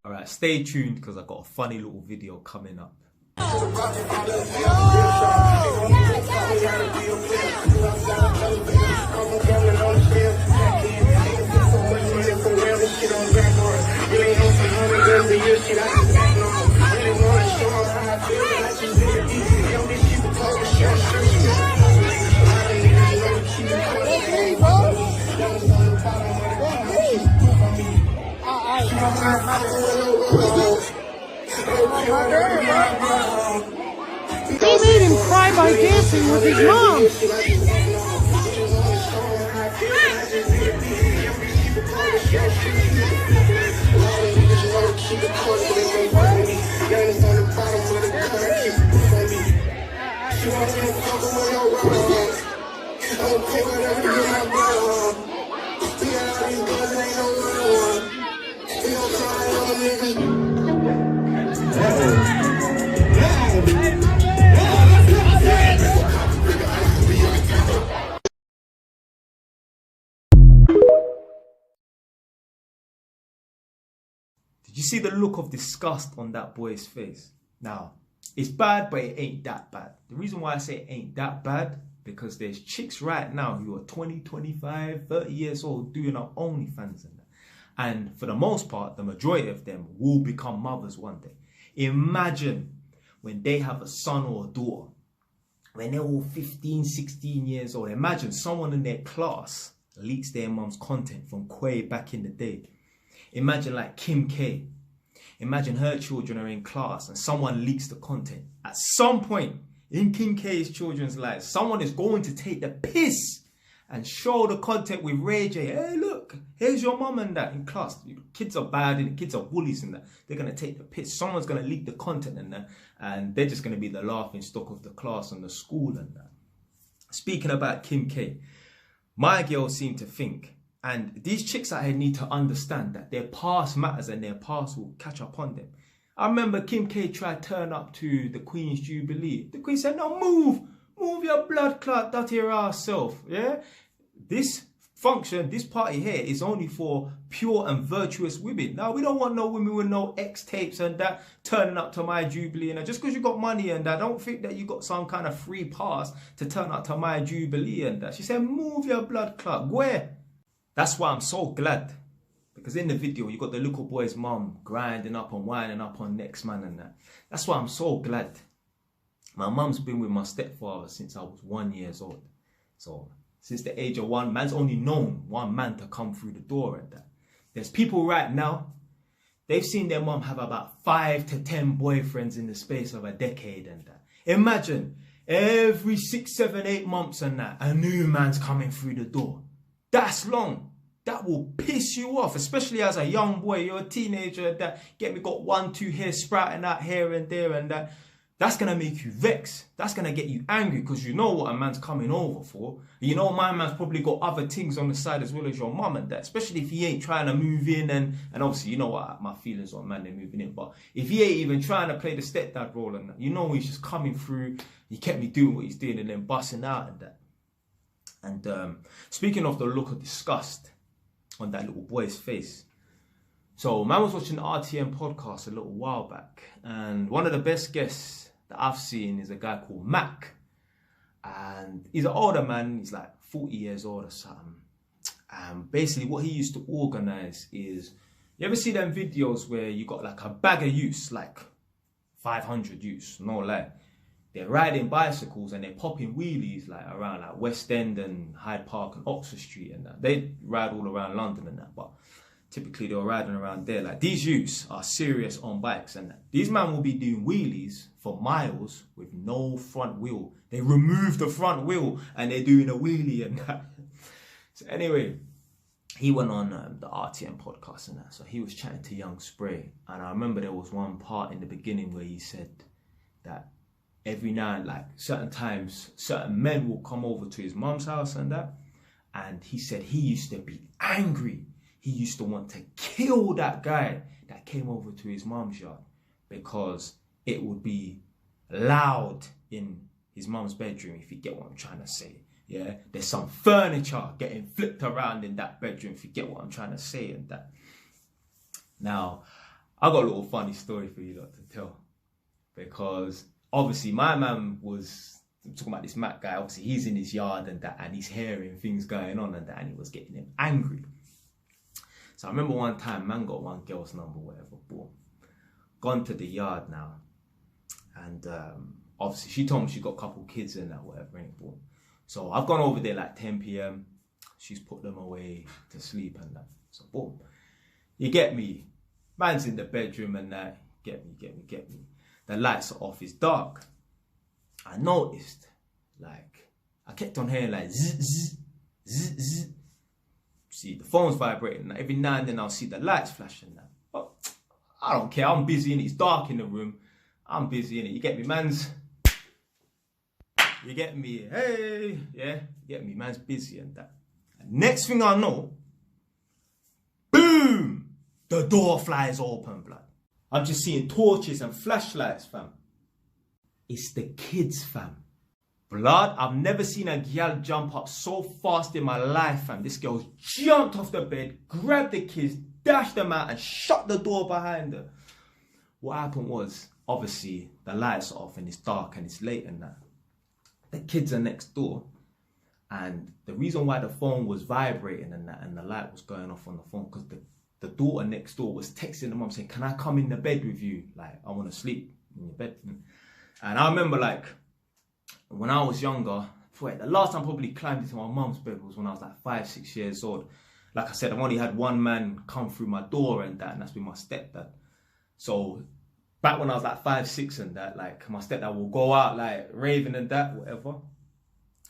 Alright, stay tuned because I got a funny little video coming up. He made him cry by dancing with his mom. Did you see the look of disgust on that boy's face? Now, it's bad, but it ain't that bad. The reason why I say it ain't that bad, because there's chicks right now who are 20, 25, 30 years old doing our OnlyFans and that. And for the most part, the majority of them will become mothers one day. Imagine when they have a son or a daughter, when they're all 15, 16 years old. Imagine someone in their class leaks their mom's content from way back in the day. Imagine like Kim K. Imagine her children are in class and someone leaks the content. At some point in Kim K's children's lives, someone is going to take the piss and show the content with Ray J. Hey, look, here's your mum and that in class. Kids are bad and kids are bullies and that. They're going to take the piss. Someone's going to leak the content and that. And they're just going to be the laughing stock of the class and the school and that. Speaking about Kim K, my girls seem to think, and these chicks out here need to understand that their past matters and their past will catch up on them. I remember Kim K tried to turn up to the Queen's Jubilee. The Queen said, no, move your blood clot dirty ass self. Yeah? This function, this party here is only for pure and virtuous women. Now, we don't want no women with no X tapes and that turning up to my Jubilee. And just because you got money and that, don't think that you got some kind of free pass to turn up to my Jubilee and that. She said, move your blood clot. Where? That's why I'm so glad, because in the video you got the little boy's mum grinding up and winding up on next man and that. That's why I'm so glad. My mum's been with my stepfather since I was 1 year old. So since the age of 1, man's only known one man to come through the door and that. There's people right now, they've seen their mum have about 5 to 10 boyfriends in the space of a decade and that. Imagine every 6, 7, 8 months and that, a new man's coming through the door. That's long. That will piss you off, especially as a young boy. You're a teenager that got 1, 2 hairs sprouting out here and there and that. That's going to make you vex. That's going to get you angry because you know what a man's coming over for. You know my man's probably got other things on the side as well as your mum and that. Especially if he ain't trying to move in and obviously you know what my feelings on man, they're moving in. But if he ain't even trying to play the stepdad role and that, you know he's just coming through. He kept me doing what he's doing and then busting out and that. And speaking of the look of disgust on that little boy's face. So man was watching the RTM podcast a little while back. And one of the best guests that I've seen is a guy called Mac. And he's an older man. He's like 40 years old or something. And basically what he used to organize is, you ever see them videos where you got like a bag of youths, like 500 youths, no lie. They're riding bicycles and they're popping wheelies like around like West End and Hyde Park and Oxford Street and that. They ride all around London and that, but typically they're riding around there. Like these youths are serious on bikes and that. These men will be doing wheelies for miles with no front wheel. They remove the front wheel and they're doing a wheelie and that. So anyway, he went on the RTM podcast and that. So he was chatting to Young Spray. And I remember there was one part in the beginning where he said that every night, like certain times, certain men will come over to his mum's house and that. And he said he used to be angry. He used to want to kill that guy that came over to his mum's yard because it would be loud in his mum's bedroom, if you get what I'm trying to say. Yeah, there's some furniture getting flipped around in that bedroom, if you get what I'm trying to say and that. Now, I got a little funny story for you lot to tell. Because obviously my man was talking about this Mac guy, obviously he's in his yard and that, and he's hearing things going on and that, and he was getting him angry. So I remember one time, man got one girl's number, whatever, boom. Gone to the yard now. And obviously she told me she got a couple kids in that, whatever, ain't boom. So I've gone over there like 10 p.m. She's put them away to sleep and that. So boom. You get me. Man's in the bedroom and that. Get me. The lights are off, it's dark. I noticed, like, I kept on hearing like zzz, zzz, zzz, zzz. See, the phone's vibrating. Every now and then I'll see the lights flashing now. But I don't care, I'm busy and it's dark in the room. I'm busy in it. You get me, man's. You get me, hey, yeah, you get me, man's busy and that. And next thing I know, boom, the door flies open, blood. I'm just seeing torches and flashlights, fam. It's the kids, fam. Blood, I've never seen a girl jump up so fast in my life, fam. This girl jumped off the bed, grabbed the kids, dashed them out and shut the door behind her. What happened was, obviously, the lights are off and it's dark and it's late and that. The kids are next door. And the reason why the phone was vibrating and that, and the light was going off on the phone, because the daughter next door was texting the mum saying, can I come in the bed with you? Like, I want to sleep in your bed. And I remember, like, when I was younger, the last time I probably climbed into my mum's bed was when I was like 5, 6 years old. Like I said, I've only had one man come through my door and that, and that's been my stepdad. So back when I was like 5, 6 and that, like, my stepdad will go out like raving and that, whatever.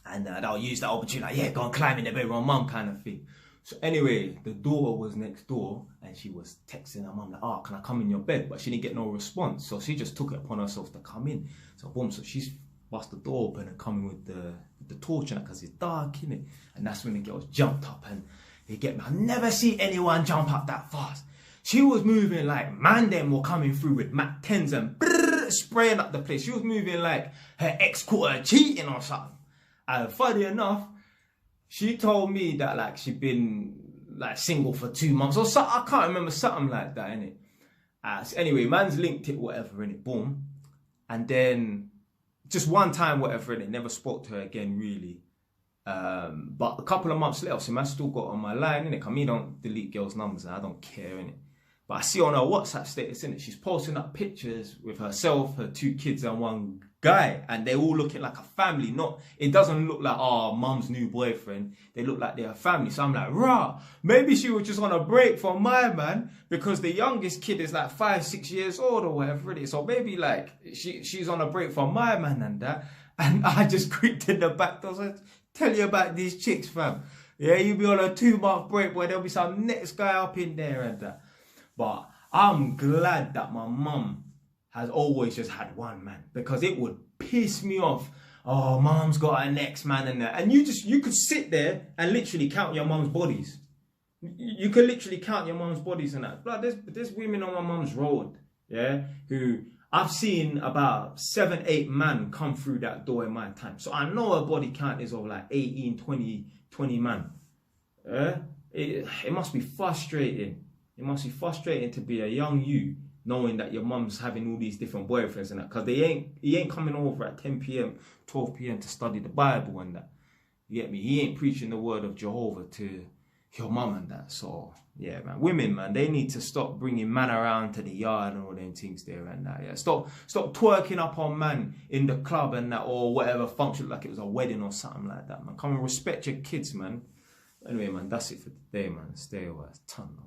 And I'll use that opportunity, like, yeah, go and climb in the bed with my mum kind of thing. So anyway, the daughter was next door and she was texting her mum like, oh, can I come in your bed? But she didn't get no response. So she just took it upon herself to come in. So boom, so she's bust the door open and coming with the torch and because it's dark, innit? And that's when the girls jumped up and you get me. I never see anyone jump up that fast. She was moving like, man, them were coming through with Mac 10s and brrr, spraying up the place. She was moving like her ex caught her cheating or something. And funny enough, she told me that like she'd been like single for 2 months or something. I can't remember, something like that, innit? So anyway, man's linked it, whatever, innit? Boom. And then just one time, whatever, innit? Never spoke to her again, really. But a couple of months later, so man still got on my line, innit? Cause me don't delete girls' numbers and I don't care, innit? But I see on her WhatsApp status, innit? She's posting up pictures with herself, her 2 kids and one guy. And they're all looking like a family. It doesn't look like, oh, mum's new boyfriend. They look like they're a family. So I'm like, rah, maybe she was just on a break from my man because the youngest kid is like 5, 6 years old or whatever it is. So maybe like she's on a break from my man and that. And I just creeped in the back door. So tell you about these chicks, fam. Yeah, you be on a 2-month break where there'll be some next guy up in there and that. But I'm glad that my mum has always just had one man, because it would piss me off. Oh, mum's got a next man and that. And you could sit there and literally count your mum's bodies. You could literally count your mum's bodies and that. But there's women on my mum's road, yeah, who I've seen about 7, 8 men come through that door in my time. So I know a body count is of like 18, 20 man. Yeah? It must be frustrating. It must be frustrating to be a young you knowing that your mum's having all these different boyfriends and that. Because he ain't coming over at 10 p.m, 12 p.m. to study the Bible and that. You get me? He ain't preaching the word of Jehovah to your mum and that. So, yeah, man. Women, man, they need to stop bringing man around to the yard and all them things there and that. Yeah, stop twerking up on man in the club and that, or whatever function, like it was a wedding or something like that, man. Come and respect your kids, man. Anyway, man, that's it for today, man. Stay away. It's ton, man.